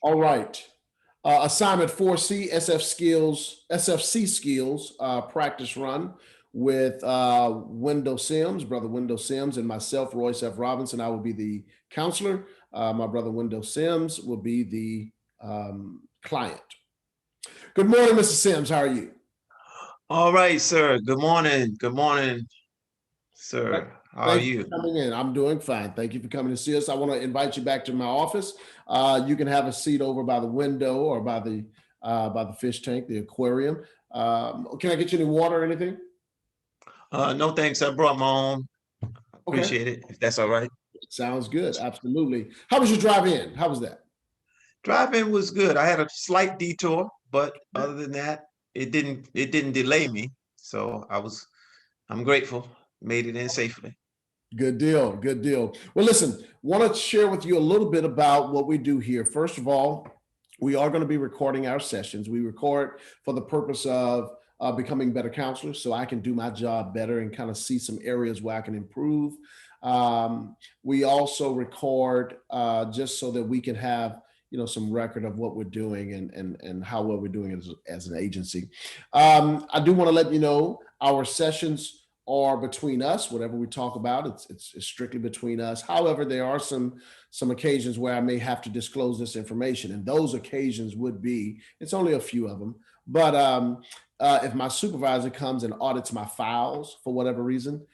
All right. Assignment 4C, SFC skills practice run with Wendell Sims, brother Wendell Sims, and myself, Royce F. Robinson. I will be the counselor. My brother Wendell Sims will be the client. Good morning, Mr. Sims. How are you? All right, sir. Good morning. Good morning, sir. How are Thank you for you? coming in. I'm doing fine. Thank you for coming to see us. I want to invite you back to my office. You can have a seat over by the window or by the fish tank, the aquarium. Can I get you any water or anything? No thanks. I brought my own. Okay, Appreciate it. If that's all right. sounds good. Absolutely. How was your drive in? How was that? Driving was good. I had a slight detour, but other than that, it didn't delay me. So I'm grateful. Made it in safely. Good deal. Good deal. Well, listen, want to share with you a little bit about what we do here. First of all, we are going to be recording our sessions. We record for the purpose of becoming better counselors so I can do my job better and kind of see some areas where I can improve. We also record just so that we can have some record of what we're doing and how well we're doing as an agency. I do want to let you know our sessions are between us. Whatever we talk about, it's strictly between us. However, there are some occasions where I may have to disclose this information, and those occasions would be, it's only a few of them, but if my supervisor comes and audits my files for whatever reason,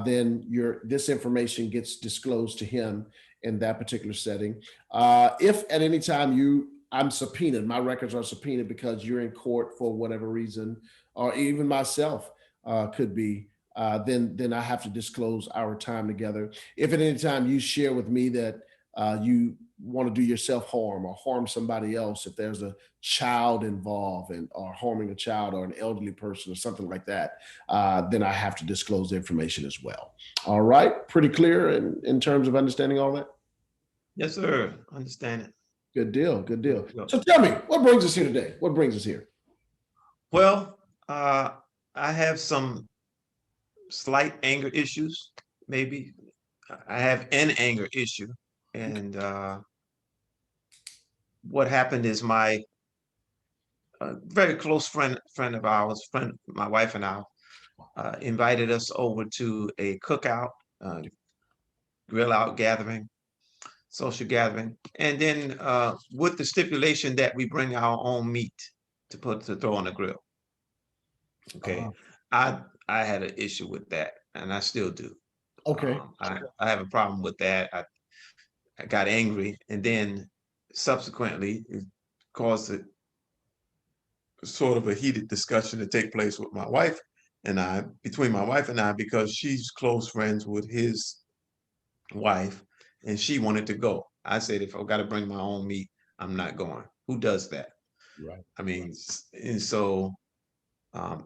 then this information gets disclosed to him in that particular setting. If at any time I'm subpoenaed, my records are subpoenaed because you're in court for whatever reason, or even myself could be, then I have to disclose our time together. If at any time you share with me that you want to do yourself harm or harm somebody else, if there's a child involved or harming a child or an elderly person or something like that, then I have to disclose the information as well. All right, pretty clear in terms of understanding all that? Yes, sir. Understand it. Good deal, good Good deal. to go. So tell me, what brings us here today? What brings us here? Well, I have some slight anger issues. Maybe I have an anger issue, and what happened is my very close friend of ours, my wife and I, invited us over to a cookout, uh, grill out gathering, social gathering, and then with the stipulation that we bring our own meat to throw on the grill. Okay, Uh, I I had an issue with that, and I still do. okay, I have a problem with that. I got angry, and then subsequently it caused sort of a heated discussion to take place with my wife and I, between my wife and I, because she's close friends with his wife, and she wanted to go. I said, if I've got to bring my own meat, I'm not going. Who does that? right. I mean, and so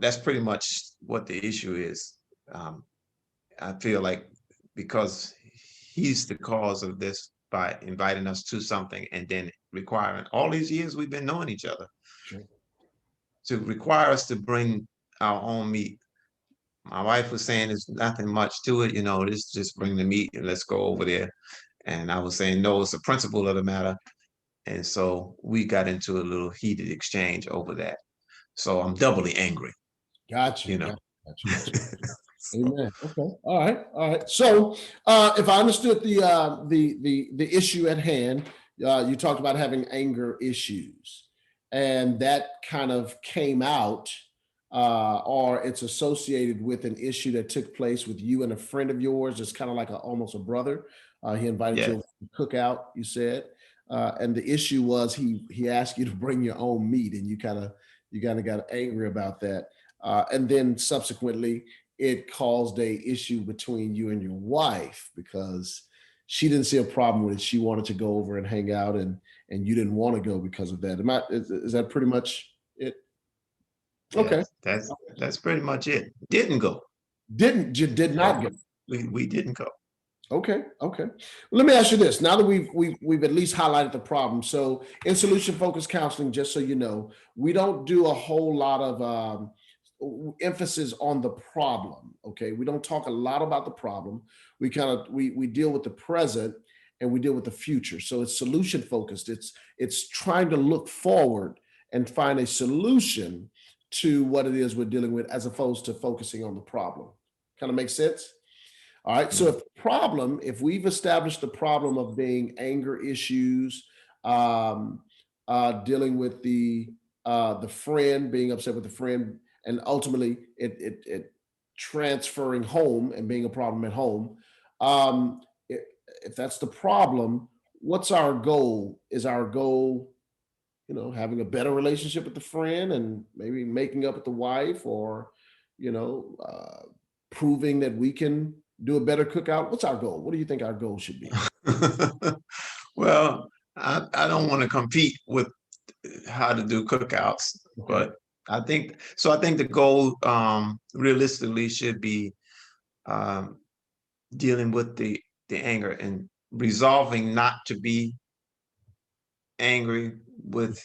that's pretty much what the issue is. Um, I feel like because he's the cause of this by inviting us to something and then requiring all these years we've been knowing each other Sure. to require us to bring our own meat. My wife was saying there's nothing much to it, just bring the meat and let's go over there. And I was saying, no, it's the principle of the matter. And so we got into a little heated exchange over that. So I'm doubly angry, Got you. you know. Got you. So, Amen. Okay. All right. All right. So, if I understood the issue at hand, you talked about having anger issues, and that kind of came out, or it's associated with an issue that took place with you and a friend of yours. It's kind of like almost a brother. He invited you yeah, over to cookout. You said, and the issue was he asked you to bring your own meat, and you kind of got angry about that, and then subsequently it caused a issue between you and your wife because she didn't see a problem with it. She wanted to go over and hang out, and you didn't want to go because of that. Is that pretty much it? yeah, Okay. that's pretty much it. Didn't go. Did So not go. we didn't go. Okay, okay. Let me ask you this. Now that we've at least highlighted the problem. So in solution focused counseling, just so you know, we don't do a whole lot of emphasis on the problem. Okay, we don't talk a lot about the problem. We kind of we deal with the present, and we deal with the future. So it's solution focused. It's trying to look forward and find a solution to what it is we're dealing with, as opposed to focusing on the problem. Kind of makes sense? All right. So if we've established the problem of being anger issues, dealing with the friend, being upset with the friend, and ultimately it transferring home and being a problem at home. Um, if that's the problem, what's our goal? Is our goal, having a better relationship with the friend and maybe making up with the wife, or, proving that we can do a better cookout? What's our goal? What do you think our goal should be? Well, I don't want to compete with how to do cookouts, Okay. but I think so. I think the goal realistically should be um, dealing with the anger and resolving not to be angry with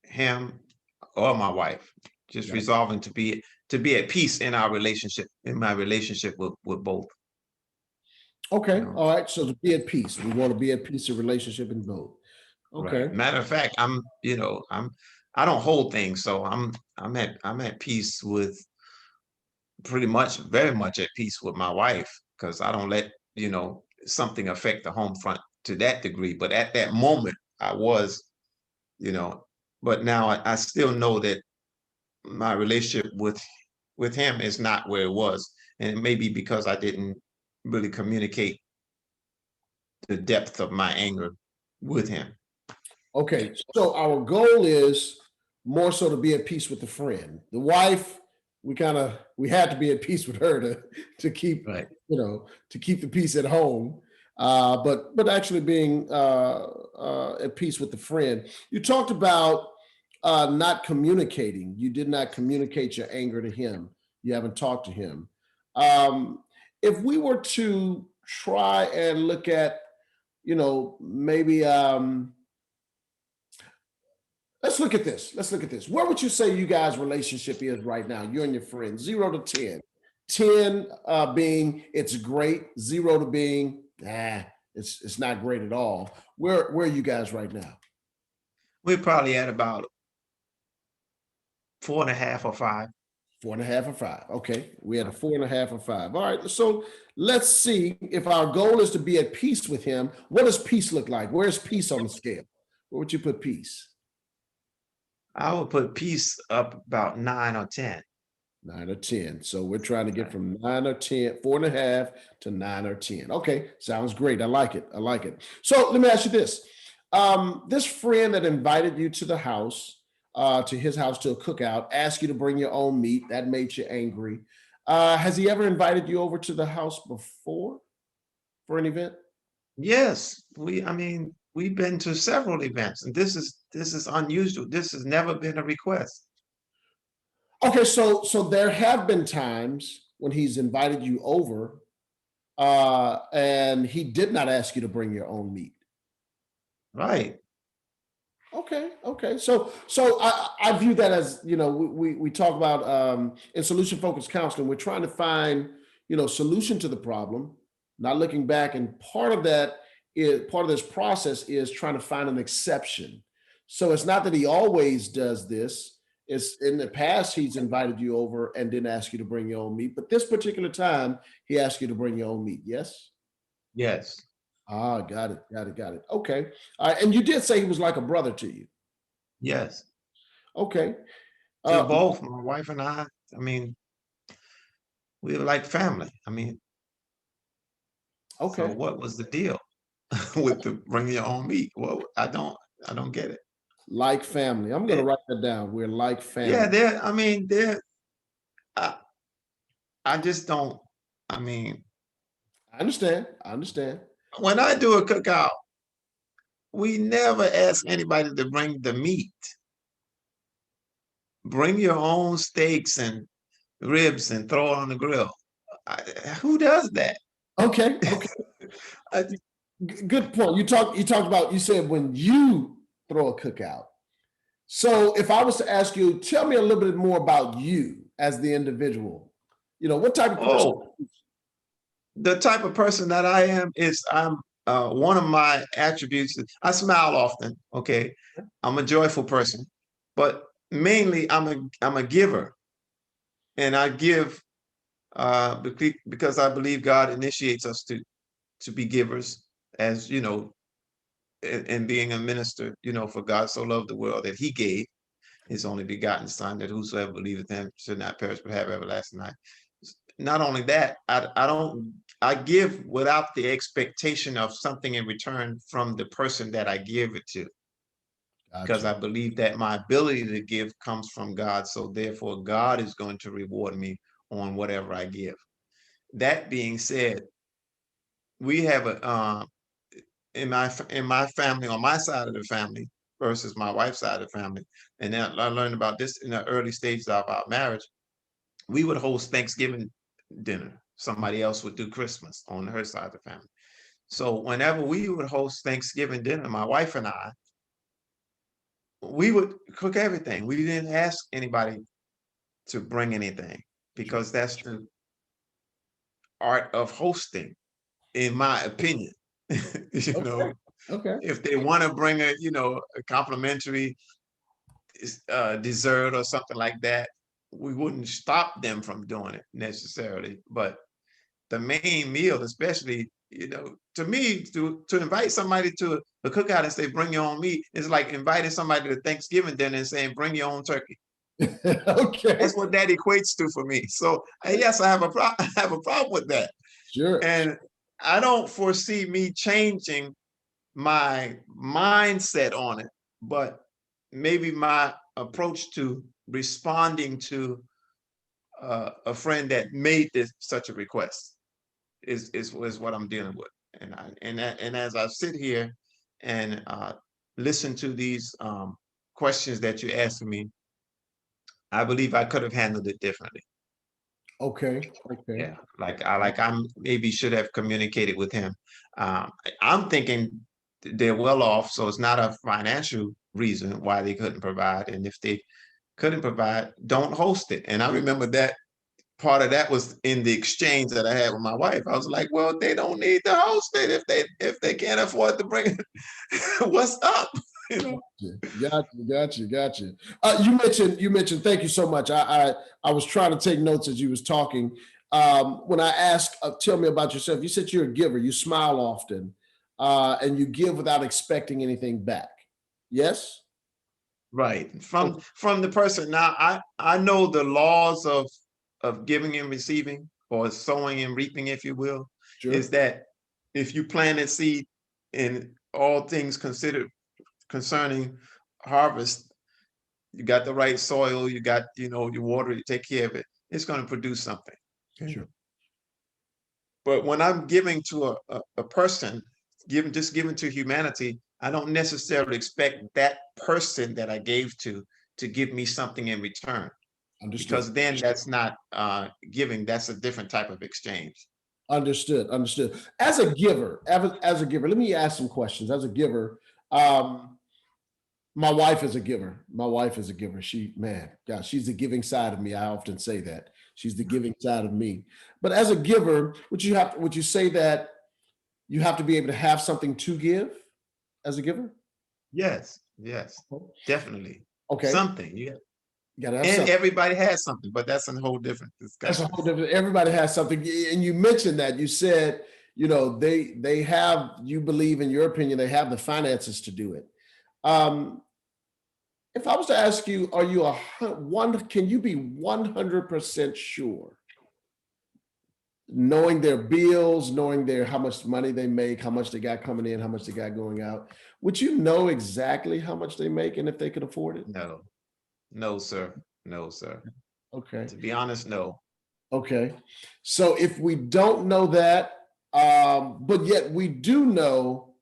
him or my wife. Just Right. resolving to be at peace in our relationship, in my relationship with both. You Okay. know, All right. So to be at peace, we want to be at peace in relationship and both. Okay. right. Matter of fact, I don't hold things, so I'm at peace with pretty much very much at peace with my wife, because I don't let something affect the home front to that degree. But at that moment, I was, you know, but now I still know that my relationship with him is not where it was, and it may be because I didn't really communicate the depth of my anger with him. Okay. So our goal is more so to be at peace with the friend. The wife, we had to be at peace with her to keep, Right. to keep the peace at home. But actually being at peace with the friend. You talked about not communicating. You did not communicate your anger to him. You haven't talked to him. If we were to try and look at, maybe let's look at this. Let's look at this. Where would you say you guys' relationship is right now? You and your friend, 0 to 10. 10 being it's great, 0 to being it's not great at all. Where are you guys right now? We're probably at about 4.5 or 5. 4.5 or 5. Okay, we had a 4.5 or 5. All right, so let's see if our goal is to be at peace with him. What does peace look like? Where's peace on the scale? Where would you put peace? I would put peace up about 9 or 10. 9 or 10. So we're trying to get Right. from 9 or 10, 4.5 to 9 or 10. Okay, sounds great. I like it. I like it. So let me ask you this. This friend that invited you to the house, to his house to a cookout, asked you to bring your own meat. That made you angry. Has he ever invited you over to the house before for an event? Yes, I mean, we've been to several events, and this is unusual. This has never been a request. Okay, so there have been times when he's invited you over, and he did not ask you to bring your own meat. Right. Okay, okay. So I view that as, we talk about in solution focused counseling, we're trying to find, solution to the problem, not looking back. And part of this process is trying to find an exception. So it's not that he always does this. It's in the past he's invited you over and didn't ask you to bring your own meat, but this particular time he asked you to bring your own meat. Yes. Yes. Ah, got it, got it, got it. Okay. And you did say he was like a brother to you. Yes. Okay. To Uh, both my wife and I mean, we're like family. I mean, so okay. what was the deal with the bring your own meat? Well, I don't get it. Like family. I'm going to Eh, write that down. We're like yeah, family. I mean, I, I just don't, I mean, I understand. I understand. when I do a cookout, we never ask anybody to bring the meat. Bring your own steaks and ribs and throw it on the grill. I, who does that? Okay. Okay. I, Good point. You talked about, you said when you throw a cookout. So if I was to ask you, tell me a little bit more about you as the individual. What type of person? oh, the type of person that I am is one of my attributes is I smile often. Okay, I'm a joyful person, but mainly I'm a giver, and I give because I believe God initiates us to be givers, as you know, and being a minister. You know, for God so loved the world that He gave His only begotten Son, that whosoever believeth Him should not perish but have everlasting life. Not only that, I give without the expectation of something in return from the person that I give it to, because Gotcha. I believe that my ability to give comes from God. So therefore, God is going to reward me on whatever I give. That being said, we have in my family, on my side of the family versus my wife's side of the family, and then I learned about this in the early stages of our marriage. We would host Thanksgiving dinner. Somebody else would do Christmas on her side of the family. So whenever we would host Thanksgiving dinner, my wife and I, we would cook everything. We didn't ask anybody to bring anything, Sure. because that's the art of hosting, in my opinion. You Okay. know, Okay. if they want to bring a complimentary dessert or something like that, we wouldn't stop them from doing it necessarily. But the main meal, especially, to me, to invite somebody to a cookout and say, bring your own meat, is like inviting somebody to Thanksgiving dinner and saying, bring your own turkey. Okay. That's what that equates to for me. So yes, I have I have a problem with that. Sure. And I don't foresee me changing my mindset on it, but maybe my approach to responding to a friend that made such a request is what I'm dealing with. And as I sit here and listen to these questions that you asked me, I believe I could have handled it differently. Okay. Okay. Yeah, like I maybe should have communicated with him. I'm thinking they're well off, so it's not a financial reason why they couldn't provide. And if they couldn't provide, don't host it. And I remember that part of that was in the exchange that I had with my wife. I was like, well, they don't need to host it if they can't afford to bring it. What's up? You know? Gotcha. You mentioned. Thank you so much. I was trying to take notes as you was talking. When I asked, tell me about yourself. You said you're a giver. You smile often, and you give without expecting anything back. Yes. Right. Oh, From the person. Now I know the laws of giving and receiving, or sowing and reaping, if you will, is sure. that if you plant a seed in all things considered concerning harvest, you got the right soil, you got, you water, you take care of it, it's going to produce something. Okay. Sure. But when I'm giving to a person, giving to humanity, I don't necessarily expect that person that I gave to give me something in return, Understood. because then that's not giving, that's a different type of exchange. Understood. As a giver, let me ask some questions. As a giver, my wife is a giver. My wife is a giver. God, she's the giving side of me. I often say that she's the giving side of me. But as a giver, would you say that you have to be able to have something to give as a giver? Yes, definitely. Okay, Something, yeah. you gotta have And something. everybody has something, but that's a whole different That's a discussion. whole different. Everybody has something, and you mentioned that. You said, they have. You believe, in your opinion, they have the finances to do it. Um, if I was to ask you, are you one? Can you be 100% sure, knowing their bills, knowing how much money they make, how much they got coming in, how much they got going out? Would you know exactly how much they make and if they could afford it? No, no, sir. No, sir. Okay. To be honest, no. Okay. So if we don't know that, but yet we do know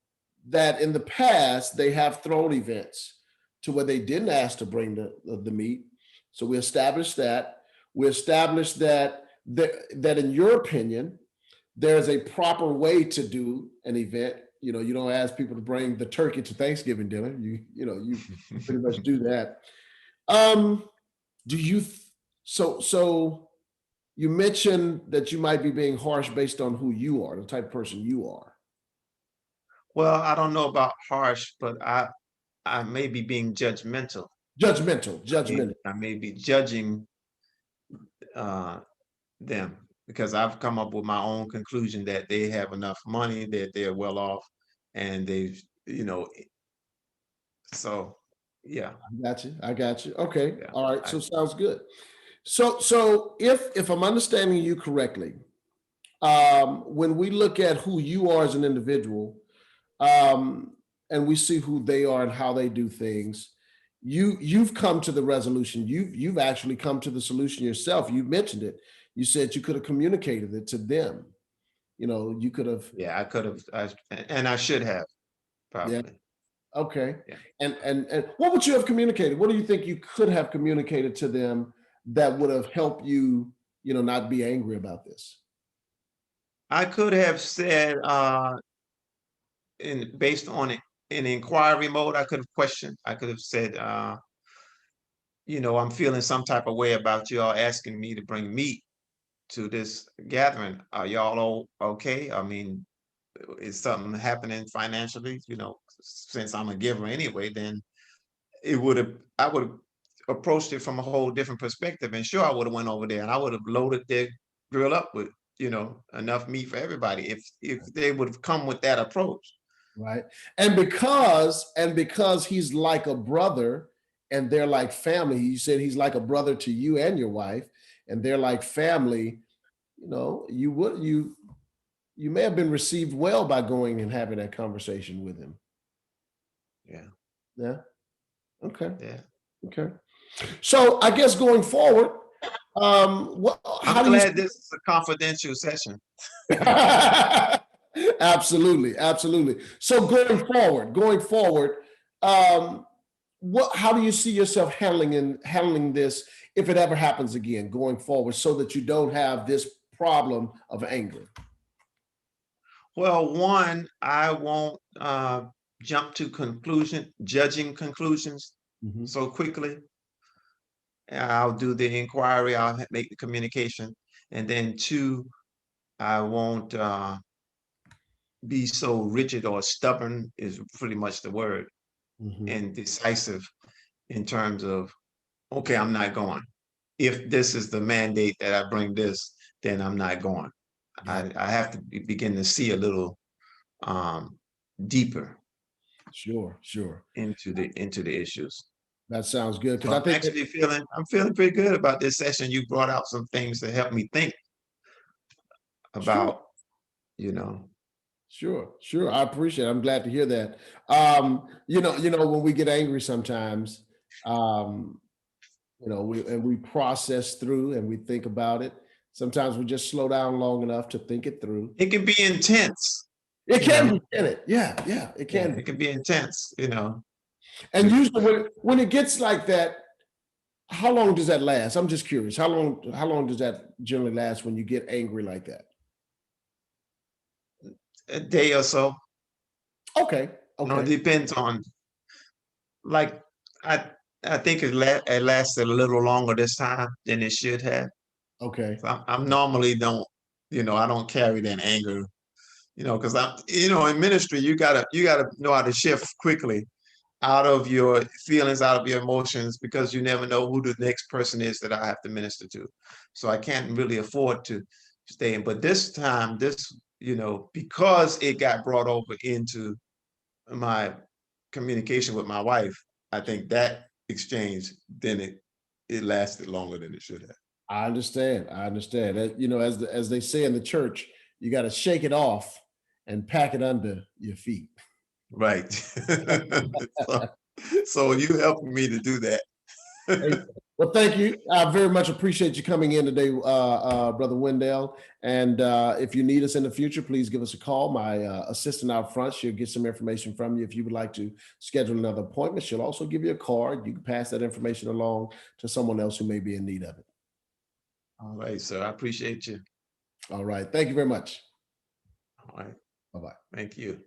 that in the past they have thrown events to where they didn't ask to bring the meat. So we established that. We established that in your opinion, there's a proper way to do an event. You don't ask people to bring the turkey to Thanksgiving dinner. You pretty much do that. Um, do you so you mentioned that you might be being harsh based on who you are, the type of person you are. Well, I don't know about harsh, but I may be being judgmental. Judgmental, I may judgmental. I may be judging uh, them because I've come up with my own conclusion that they have enough money, that they're well off, and they've, so yeah, I got you. I got you. Okay. yeah. All right. I, So sounds good. So if I'm understanding you correctly, when we look at who you are as an individual, um, and we see who they are and how they do things, you've come to the resolution. You've actually come to the solution yourself. You mentioned it. You said you could have communicated it to them. You could have. yeah, I could have, and I should have Yeah. probably. Okay. Yeah. And what would you have communicated? What do you think you could have communicated to them that would have helped you, not be angry about this? I could have said, based on it, in inquiry mode, I could have questioned. I could have said, I'm feeling some type of way about y'all asking me to bring meat to this gathering. Are y'all all okay? I mean, is something happening financially? Since I'm a giver anyway, then I would have approached it from a whole different perspective. And sure, I would have went over there and I would have loaded their grill up with, enough meat for everybody if they would have come with that approach. Right. And because he's like a brother and they're like family, you said he's like a brother to you and your wife, and they're like family, you may have been received well by going and having that conversation with him. Yeah. Yeah. Okay. Yeah. Okay. So I guess going forward, how I'm do you glad this is a confidential session. Absolutely, absolutely. So going forward, um, how do you see yourself handling this if it ever happens again going forward, so that you don't have this problem of anger? Well, one, I won't jump to judging conclusions Mhm. so quickly. I'll do the inquiry, I'll make the communication. And then two, I won't be so rigid or stubborn is pretty much the word, Mhm. and decisive in terms of, okay, I'm not going. If this is the mandate that I bring this, then I'm not going. Yeah, I have to begin to see a little um, deeper sure. into the issues. That sounds good So because I think that. I'm feeling pretty good about this session. You brought out some things to help me think Sure. about, you know, Sure. I appreciate it. I'm glad to hear that. When we get angry sometimes, um, we process through and we think about it. Sometimes we just slow down long enough to think it through. it can be intense, It you can be, know. can it? Yeah, it Yeah, can be. it can be intense. And usually when it gets like that, how long does that last? I'm just curious. How long does that generally last when you get angry like that? A day or so. Okay. Okay. It depends on, like, I I think it lasted a little longer this time than it should have. Okay. So I'm normally don't, I don't carry that anger, because in ministry you gotta know how to shift quickly out of your feelings, out of your emotions, because you never know who the next person is that I have to minister to. So I can't really afford to stay in. But this time, because it got brought over into my communication with my wife, I think that exchange, then it lasted longer than it should have. I understand. I understand. As they say in the church, you got to shake it off and pack it under your feet. Right. so, so you helping me to do that. Hey, well, thank you. I very much appreciate you coming in today, Brother Wendell. And if you need us in the future, please give us a call. My assistant out front, she'll get some information from you if you would like to schedule another appointment. She'll also give you a card. You can pass that information along to someone else who may be in need of it. All right, sir. I appreciate you. All right. Thank you very much. All right. Bye bye. Thank you.